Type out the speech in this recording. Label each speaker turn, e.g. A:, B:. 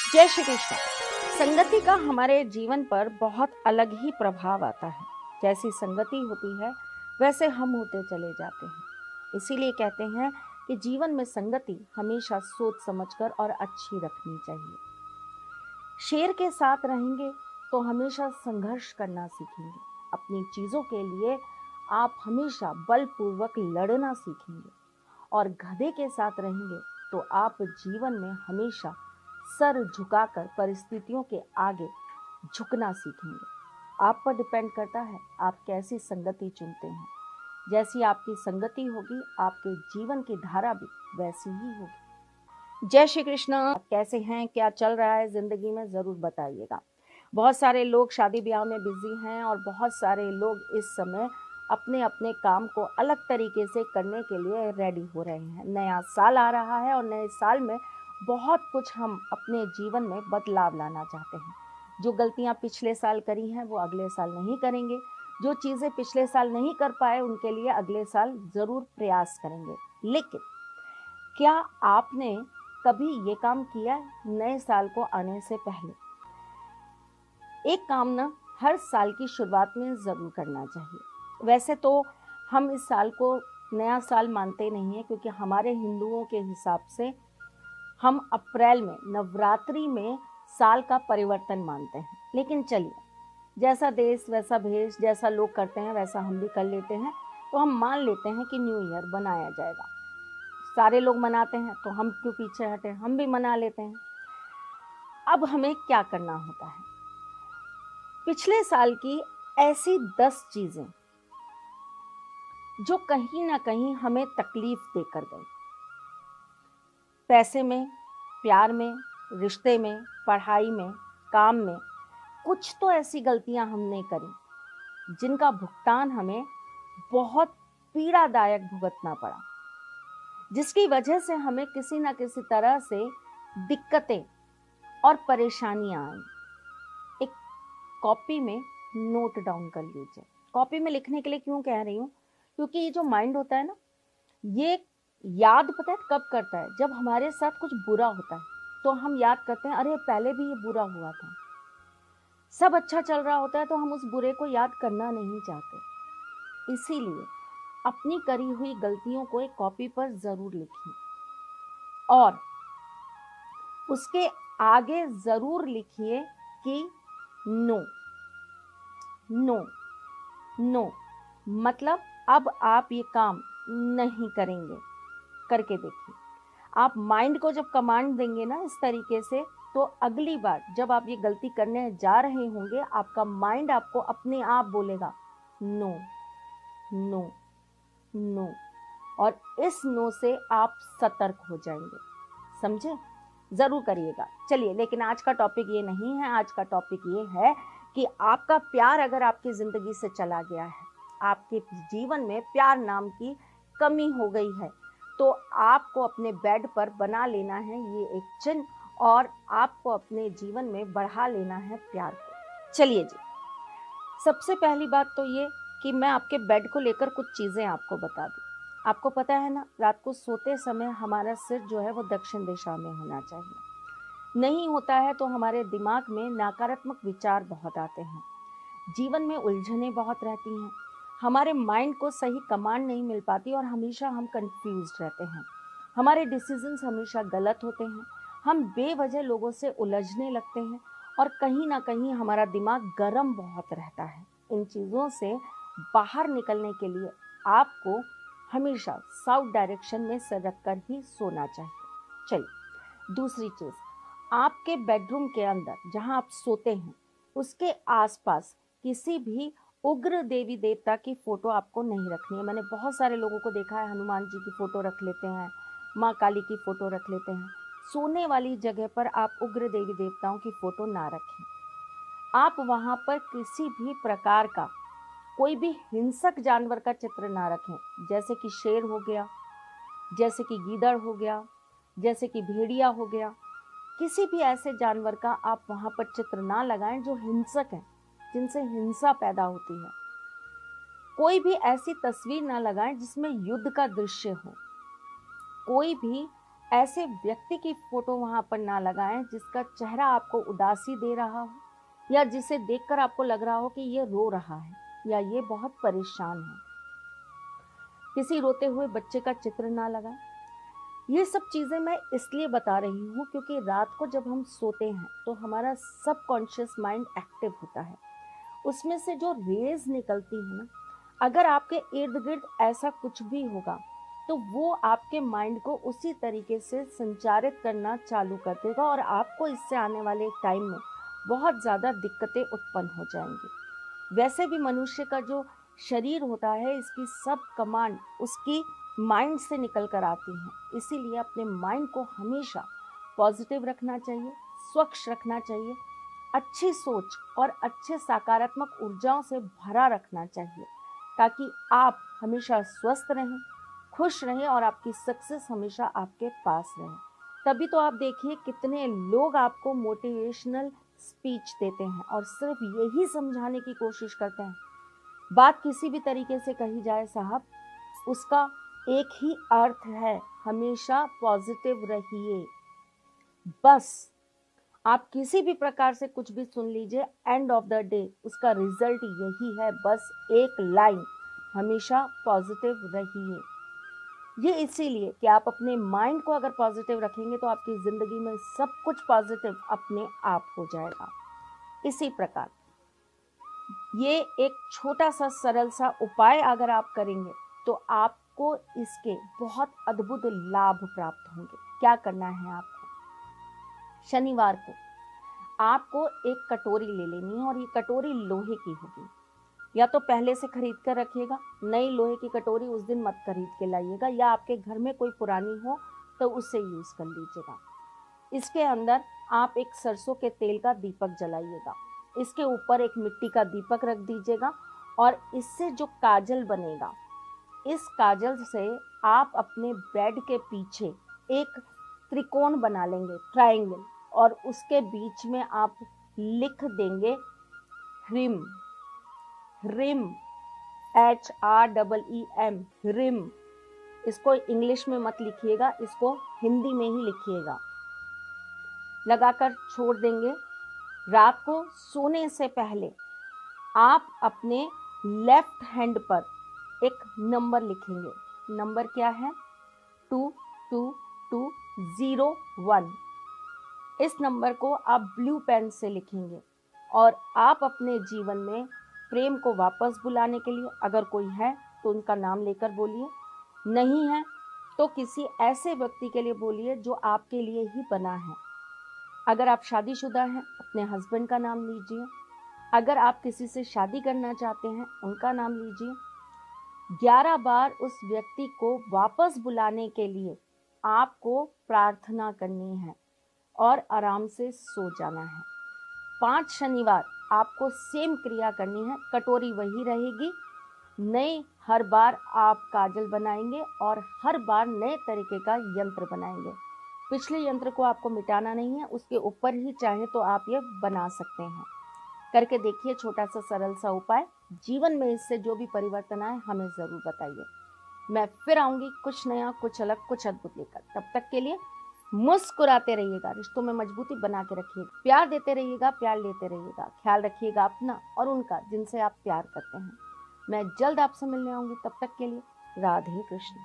A: जय श्री कृष्ण। संगति का हमारे जीवन पर बहुत अलग ही प्रभाव आता है। जैसी संगति होती है वैसे हम होते चले जाते हैं। इसीलिए कहते हैं कि जीवन में संगति हमेशा सोच समझकर और अच्छी रखनी चाहिए। शेर के साथ रहेंगे तो हमेशा संघर्ष करना सीखेंगे। अपनी चीजों के लिए आप हमेशा बलपूर्वक लड़ना सीखेंगे। और गधे के साथ रहेंगे तो आप जीवन में हमेशा सर झुकाकर परिस्थितियों के आगे झुकना सीखेंगे। आप पर डिपेंड करता है आप कैसी संगति चुनते हैं। जैसी आपकी संगति होगी आपके जीवन की धारा भी वैसी ही होगी। जय श्री कृष्ण। कैसे हैं, क्या चल रहा है जिंदगी में, जरूर बताइएगा। बहुत सारे लोग शादी ब्याह में बिजी हैं और बहुत सारे लोग इस समय अपने अपने काम को अलग तरीके से करने के लिए रेडी हो रहे हैं। नया साल आ रहा है और नए साल में बहुत कुछ हम अपने जीवन में बदलाव लाना चाहते हैं। जो गलतियां पिछले साल करी हैं वो अगले साल नहीं करेंगे। जो चीज़ें पिछले साल नहीं कर पाए उनके लिए अगले साल ज़रूर प्रयास करेंगे। लेकिन क्या आपने कभी ये काम किया है नए साल को आने से पहले? एक काम ना हर साल की शुरुआत में ज़रूर करना चाहिए। वैसे तो हम इस साल को नया साल मानते नहीं हैं क्योंकि हमारे हिंदुओं के हिसाब से हम अप्रैल में नवरात्रि में साल का परिवर्तन मानते हैं। लेकिन चलिए, जैसा देश वैसा भेष, जैसा लोग करते हैं वैसा हम भी कर लेते हैं। तो हम मान लेते हैं कि न्यू ईयर बनाया जाएगा। सारे लोग मनाते हैं तो हम क्यों पीछे हटे, हम भी मना लेते हैं। अब हमें क्या करना होता है? पिछले साल की ऐसी 10 चीजें जो कहीं ना कहीं हमें तकलीफ देकर गई, पैसे में, प्यार में, रिश्ते में, पढ़ाई में, काम में, कुछ तो ऐसी गलतियां हमने करी जिनका भुगतान हमें बहुत पीड़ादायक भुगतना पड़ा, जिसकी वजह से हमें किसी ना किसी तरह से दिक्कतें और परेशानियां आई। एक कॉपी में नोट डाउन कर लीजिए। कॉपी में लिखने के लिए क्यों कह रही हूँ? क्योंकि ये जो माइंड होता है ना, ये याद पता है कब करता है? जब हमारे साथ कुछ बुरा होता है तो हम याद करते हैं, अरे पहले भी ये बुरा हुआ था। सब अच्छा चल रहा होता है तो हम उस बुरे को याद करना नहीं चाहते। इसीलिए अपनी करी हुई गलतियों को एक कॉपी पर जरूर लिखिए और उसके आगे जरूर लिखिए कि नो। नो नो मतलब अब आप ये काम नहीं करेंगे। करके देखिए। आप माइंड को जब कमांड देंगे ना इस तरीके से, तो अगली बार जब आप ये गलती करने जा रहे होंगे आपका माइंड आपको अपने आप बोलेगा नो नो नो। और इस नो से आप सतर्क हो जाएंगे। समझे? जरूर करिएगा। चलिए, लेकिन आज का टॉपिक ये नहीं है। आज का टॉपिक ये है कि आपका प्यार अगर आपकी जिंदगी से चला गया है, आपके जीवन में प्यार नाम की कमी हो गई है, तो आपको अपने बेड पर बना लेना है ये एक चिन्ह और आपको अपने जीवन में बढ़ा लेना है प्यार को। चलिए जी, सबसे पहली बात तो ये कि मैं आपके बेड को लेकर कुछ चीज़ें आपको बता दूं। आपको पता है ना, रात को सोते समय हमारा सिर जो है वो दक्षिण दिशा में होना चाहिए। नहीं होता है तो हमारे दिमाग में नकारात्मक विचार बहुत आते हैं, जीवन में उलझनें बहुत रहती हैं, हमारे माइंड को सही कमांड नहीं मिल पाती और हमेशा हम कंफ्यूज्ड रहते हैं। हमारे डिसीजंस हमेशा गलत होते हैं, हम बेवजह लोगों से उलझने लगते हैं और कहीं ना कहीं हमारा दिमाग गर्म बहुत रहता है। इन चीज़ों से बाहर निकलने के लिए आपको हमेशा साउथ डायरेक्शन में सर रखकर ही सोना चाहिए। चलिए, दूसरी चीज़, आपके बेडरूम के अंदर जहां आप सोते हैं उसके आसपास किसी भी उग्र देवी देवता की फोटो आपको नहीं रखनी है। मैंने बहुत सारे लोगों को देखा है, हनुमान जी की फोटो रख लेते हैं, माँ काली की फोटो रख लेते हैं। सोने वाली जगह पर आप उग्र देवी देवताओं की फोटो ना रखें। आप वहां पर किसी भी प्रकार का कोई भी हिंसक जानवर का चित्र ना रखें, जैसे कि शेर हो गया, जैसे कि गीदड़ हो गया, जैसे कि भेड़िया हो गया। किसी भी ऐसे जानवर का आप वहां पर चित्र ना लगाएं जो हिंसक है, जिनसे हिंसा पैदा होती है। कोई भी ऐसी तस्वीर ना लगाएं जिसमें युद्ध का दृश्य हो। कोई भी ऐसे व्यक्ति की फोटो वहां पर ना लगाएं जिसका चेहरा आपको उदासी दे रहा हो या जिसे देखकर आपको लग रहा हो कि ये रो रहा है या ये बहुत परेशान है। किसी रोते हुए बच्चे का चित्र ना लगाएं। ये सब चीज़ें मैं इसलिए बता रही हूँ क्योंकि रात को जब हम सोते हैं तो हमारा सबकॉन्शियस माइंड एक्टिव होता है। उसमें से जो रेज निकलती है ना, अगर आपके इर्द गिर्द ऐसा कुछ भी होगा तो वो आपके माइंड को उसी तरीके से संचारित करना चालू कर देगा और आपको इससे आने वाले टाइम में बहुत ज़्यादा दिक्कतें उत्पन्न हो जाएंगी। वैसे भी मनुष्य का जो शरीर होता है, इसकी सब कमांड उसकी माइंड से निकल कर आती हैं। इसीलिए अपने माइंड को हमेशा पॉजिटिव रखना चाहिए, स्वच्छ रखना चाहिए, अच्छी सोच और अच्छे सकारात्मक ऊर्जाओं से भरा रखना चाहिए ताकि आप हमेशा स्वस्थ रहें, खुश रहें और आपकी सक्सेस हमेशा आपके पास रहे। तभी तो आप देखिए कितने लोग आपको मोटिवेशनल स्पीच देते हैं और सिर्फ यही समझाने की कोशिश करते हैं। बात किसी भी तरीके से कही जाए साहब, उसका एक ही अर्थ है, हमेशा पॉजिटिव रहिए। बस आप किसी भी प्रकार से कुछ भी सुन लीजिए, एंड ऑफ द डे उसका रिजल्ट यही है, बस एक लाइन, हमेशा पॉजिटिव रहिए। ये इसीलिए कि आप अपने माइंड को अगर पॉजिटिव रखेंगे तो आपकी ज़िंदगी में सब कुछ पॉजिटिव अपने आप हो जाएगा। इसी प्रकार ये एक छोटा सा सरल सा उपाय अगर आप करेंगे तो आपको इसके बहुत अद्भुत लाभ प्राप्त होंगे। क्या करना है आपको? शनिवार को आपको एक कटोरी ले लेनी है और ये कटोरी लोहे की होगी। या तो पहले से खरीद कर रखिएगा, नई लोहे की कटोरी उस दिन मत खरीद के लाइएगा, या आपके घर में कोई पुरानी हो तो उससे यूज़ कर लीजिएगा। इसके अंदर आप एक सरसों के तेल का दीपक जलाइएगा, इसके ऊपर एक मिट्टी का दीपक रख दीजिएगा और इससे जो काजल बनेगा, इस काजल से आप अपने बेड के पीछे एक त्रिकोण बना लेंगे, ट्रायंगल, और उसके बीच में आप लिख देंगे ह्रीम। ह्रीम, HREEM, ह्रीम। इसको इंग्लिश में मत लिखिएगा, इसको हिंदी में ही लिखिएगा। लगाकर छोड़ देंगे। रात को सोने से पहले आप अपने लेफ्ट हैंड पर एक नंबर लिखेंगे। नंबर क्या है? 22201। इस नंबर को आप ब्लू पेन से लिखेंगे और आप अपने जीवन में प्रेम को वापस बुलाने के लिए, अगर कोई है तो उनका नाम लेकर बोलिए, नहीं है तो किसी ऐसे व्यक्ति के लिए बोलिए जो आपके लिए ही बना है। अगर आप शादीशुदा हैं, अपने हस्बैंड का नाम लीजिए। अगर आप किसी से शादी करना चाहते हैं, उनका नाम लीजिए। 11 बार उस व्यक्ति को वापस बुलाने के लिए आपको प्रार्थना करनी है और आराम से सो जाना है। 5 शनिवार आपको सेम क्रिया करनी है, कटोरी वही रहेगी, नए हर बार आप काजल बनाएंगे और हर बार नए तरीके का यंत्र बनाएंगे। पिछले यंत्र को आपको मिटाना नहीं है, उसके ऊपर ही चाहे तो आप ये बना सकते हैं। करके देखिए, छोटा सा सरल सा उपाय। जीवन में इससे जो भी परिवर्तन आए हमें ज़रूर बताइए। मैं फिर आऊँगी कुछ नया, कुछ अलग, कुछ अद्भुत लेकर। तब तक के लिए मुस्कुराते रहिएगा, रिश्तों में मजबूती बना के रखिएगा, प्यार देते रहिएगा, प्यार लेते रहिएगा, ख्याल रखिएगा अपना और उनका जिनसे आप प्यार करते हैं। मैं जल्द आपसे मिलने आऊँगी, तब तक के लिए राधे कृष्ण।